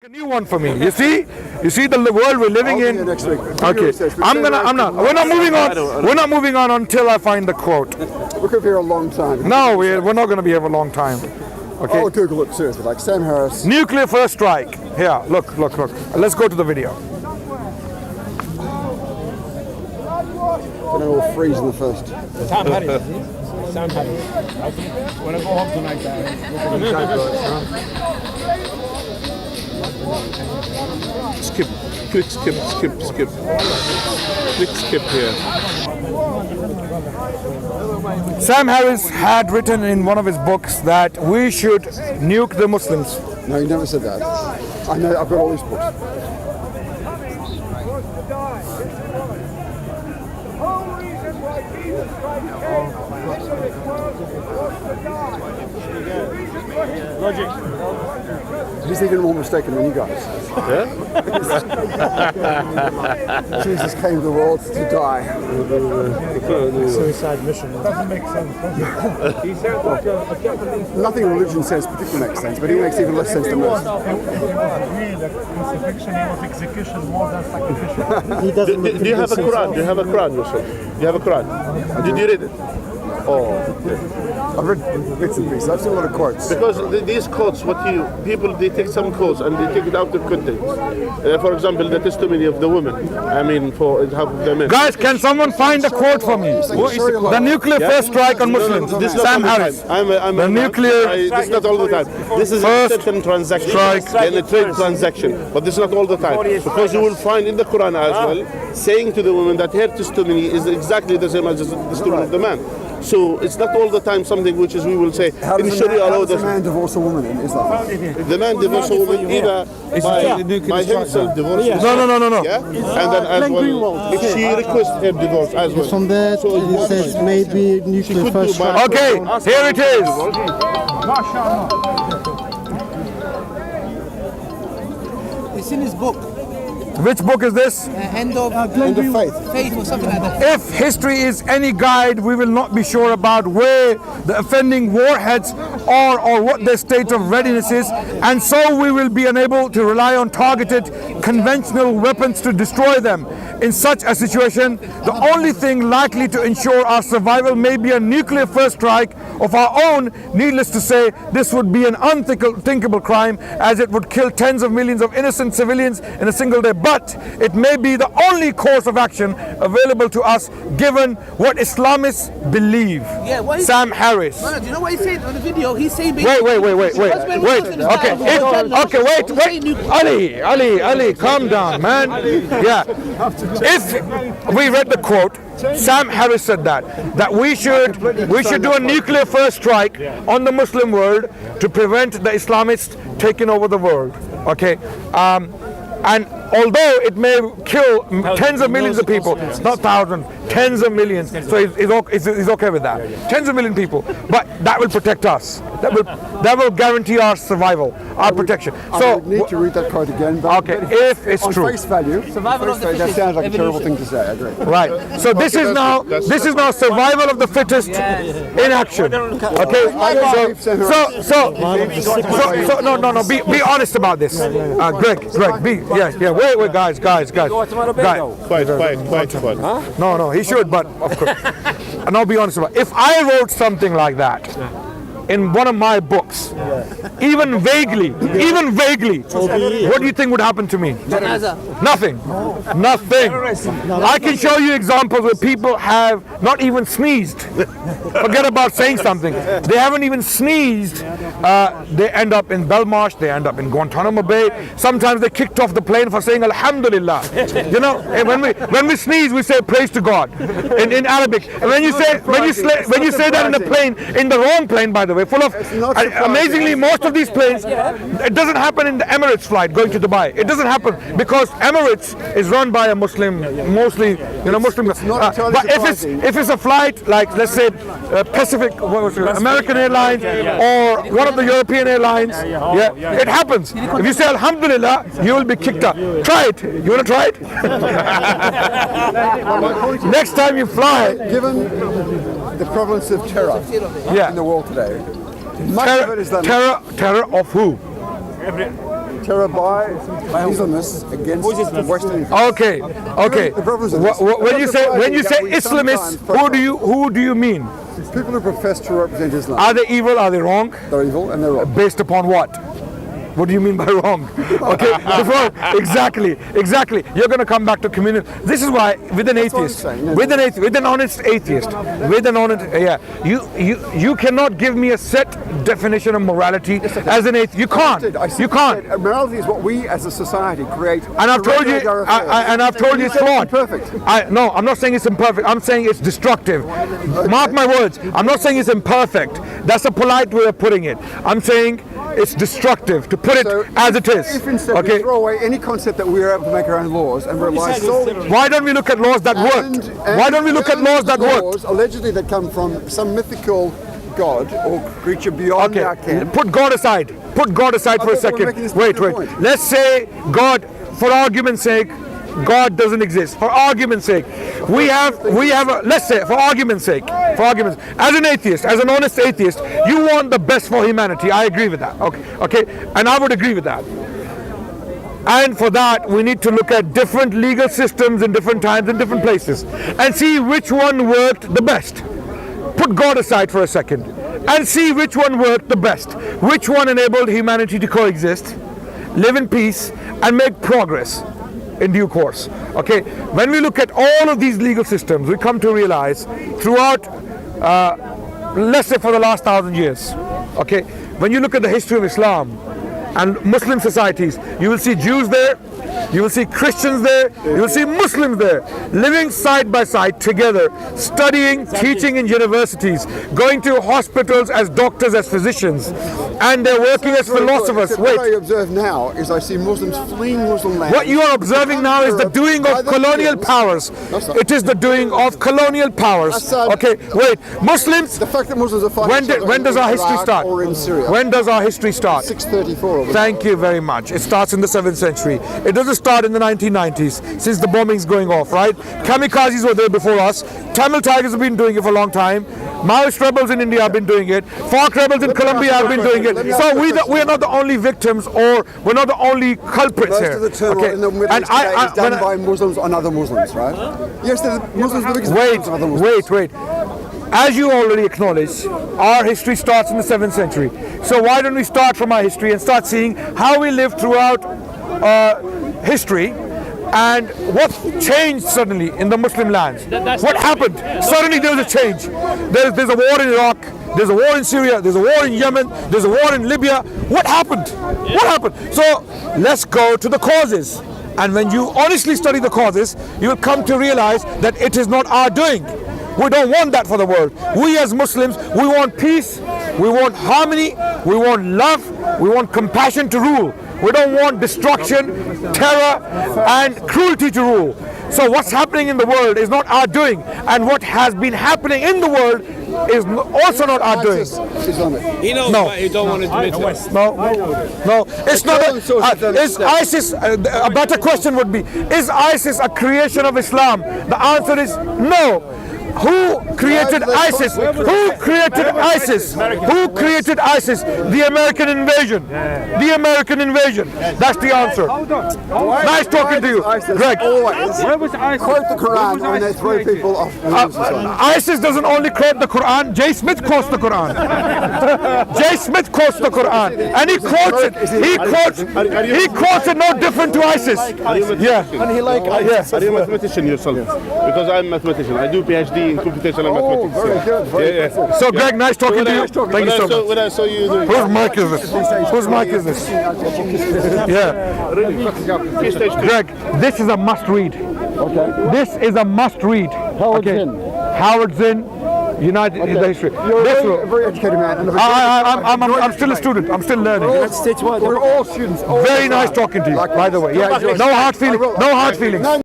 A new one for me. You see the world we're living in. Next week. Okay, I'm not. We're not moving on. We're not moving on until I find the quote. We could be here a long time. No, we're not going to be here for a long time. Okay. I'll Google it seriously, like Sam Harris. Nuclear first strike. Here, look. Let's go to the video. And then we'll freeze in the first. Sam Harris. Sam Harris. When I go home tonight, Skip, click, skip. Click, skip here. Sam Harris had written in one of his books that we should nuke the Muslims. No, he never said that. I know, I've got all these books. He's even more mistaken than you guys. Jesus came to the world to die. suicide mission. Doesn't make sense. He said Nothing religion says particularly makes sense, but he makes even less sense than most. crucifixion was execution more than sacrificial. Do you have a Quran? Do you have a Quran, Yusuf? Do you have a Quran? Did you read it? Oh, I've read bits and pieces. I've seen a lot of quotes. because these quotes, people they take some quotes and they take it out of context. For example, the testimony of the women. I mean, for half of the men. Guys, can someone find a quote for me? The nuclear first strike on Muslims. This is not Sam all the Harris. time. The nuclear this is not all the time. This is a first certain transaction strike. and a trade transaction, but this is not all the time. Because you will find in the Quran as well, saying to the woman that her testimony is exactly the same as the testimony of the man. So it's not all the time something which is we will say How in does Sharia law. a man divorce a woman in Islam? The man divorces a woman either by himself divorce. No. Yeah, and then as well, if she requests her divorce as well. From that, it says maybe nuclear could first do by- strike. Okay, here it is. It's in his book, Which book is this? End of End of faith. Faith or something like that. If history is any guide, we will not be sure about where the offending warheads are or what their state of readiness is, and so we will be unable to rely on targeted conventional weapons to destroy them. In such a situation, the only thing likely to ensure our survival may be a nuclear first strike of our own. Needless to say, this would be an unthinkable crime, as it would kill tens of millions of innocent civilians in a single day. But it may be the only course of action available to us given what Islamists believe. Yeah, what he Sam Harris. No, do you know what he said on the video? He's saying Wait. Okay, Ali, calm down, man. Yeah. If we read the quote, Sam Harris said that we should do a nuclear first strike on the Muslim world to prevent the Islamists taking over the world. Okay. And although it may kill tens of millions of people, not thousands, tens of millions, so he's okay with that. Tens of million people, but that will protect us. That will guarantee our survival, our protection. I So would need to read that quote again. But okay, if it's on true, face value, Survival of the that fittest, sounds like a terrible evolution. thing to say. I agree. right? So this is now survival of the fittest in action. Okay, so no. Be honest about this, Greg. Wait, guys. Quiet. No, he should, but of course. And I'll be honest about it. If I wrote something like that in one of my books, even vaguely, what do you think would happen to me? Nothing. I can show you examples where people have not even sneezed. Forget about saying something. They haven't even sneezed. They end up in Belmarsh, they end up in Guantanamo Bay. Sometimes they're kicked off the plane for saying Alhamdulillah. You know, and when we sneeze, we say praise to God in Arabic. And when you say that in a plane, in the wrong plane, by the way, full of amazingly most of these planes, it doesn't happen in the Emirates flight going to Dubai. It doesn't happen because Emirates is run by a Muslim, mostly Muslim. But if it's a flight like, let's say, Pacific, American Airlines, or one of the European airlines, it happens. If you say Alhamdulillah, you will be kicked out. Try it. You want to try it? Next time you fly, Given the prevalence of terror in the world today, much of it is that terror of who? terror by Islamists against Western. Okay, okay. The problems of this. When you say We Islamists, sometimes who do you mean? People who profess to represent Islam. Are they evil? Are they wrong? They're evil and they're wrong. Based upon what? What do you mean by wrong? Okay, before, exactly. You're going to come back to community. This is why, with an atheist, what I'm saying. with an honest atheist, you cannot give me a set definition of morality as an atheist. You can't. You can't. Morality is what we as a society create. And I've told you, it's flawed. Perfect. No, I'm not saying it's imperfect. I'm saying it's destructive. Mark my words. I'm not saying it's imperfect. That's a polite way of putting it. I'm saying it's destructive to put it as it is. If instead we throw away any concept that we are able to make our own laws and rely solely. Why don't we look at laws that worked? Why don't we look at laws that worked? Allegedly that come from some mythical god or creature beyond our Okay, ken. put God aside. Put God aside for a thought we were making second. this Wait. particular point. Let's say God, for argument's sake, God doesn't exist. For argument's sake, we have let's say, for argument's sake, as an atheist, as an honest atheist, you want the best for humanity. I agree with that. Okay, and I would agree with that. And for that, we need to look at different legal systems in different times and different places and see which one worked the best. Put God aside for a second and see which one worked the best. Which one enabled humanity to coexist, live in peace, and make progress in due course. Okay, when we look at all of these legal systems, we come to realize throughout, let's say for the last 1,000 years, okay, when you look at the history of Islam and Muslim societies, you will see Jews there, you will see Christians there, you will see Muslims there, living side by side together, studying, teaching in universities, going to hospitals as doctors, as physicians, and they're working as philosophers. What I Wait, observe now is I see Muslims fleeing Muslim lands. what you are observing now is the doing of colonial powers. It is the doing of colonial powers. Assad- Okay, wait, Muslims, The fact that Muslims are fighting each other when does in our history Iraq start? or in Syria. When does our history start? 634. Thank you very much. It starts in the 7th century. It doesn't start in the 1990s, since the bombings going off, right? Kamikazes were there before us. Tamil Tigers have been doing it for a long time. Maoist rebels in India have been doing it. FARC rebels in Colombia have been doing it. So we are not the only victims, or we're not the only culprits Most here. of the turmoil in the Middle East today is done by Muslims on other Muslims, right? Yes, the Muslims are the biggest victims of other Muslims. Wait. As you already acknowledged, our history starts in the 7th century. So why don't we start from our history and start seeing how we lived throughout history and what changed suddenly in the Muslim lands? What happened? Suddenly there was a change. There's a war in Iraq, there's a war in Syria, there's a war in Yemen, there's a war in Libya. What happened? What happened? So let's go to the causes. And when you honestly study the causes, you will come to realize that it is not our doing. We don't want that for the world. We as Muslims, we want peace, we want harmony, we want love, we want compassion to rule. We don't want destruction, terror, and cruelty to rule. So what's happening in the world is not our doing, and what has been happening in the world is also not our doing. Islamic. He knows, No. but he don't want to admit it. No, it's not. Is ISIS? A better question would be: is ISIS a creation of Islam? The answer is no. Who created ISIS? Who created ISIS? Who created ISIS? The American invasion. The American invasion. That's the answer. Nice talking to you, Greg. Always quote the Quran when they throw people off. ISIS doesn't only quote the Quran. Jay Smith quotes the Quran. Jay Smith quotes the Quran, and he quotes it. He quotes it no different to ISIS. Yeah. Are you a mathematician yourself? Because I'm a mathematician. I do PhD in computational mathematics. Very good. Very good. So Greg, nice talking to you. Thank you so much. When I saw you doing Whose mic is this? Whose mic is this? Yeah. Greg, this is a must read. Okay. This is a must read. Howard Zinn. Howard Zinn, United in the history. You're a very educated man. And I'm still a student. I'm still learning. We're all students. Very nice talking to you, by the way. Yeah, no hard feelings. No hard feelings.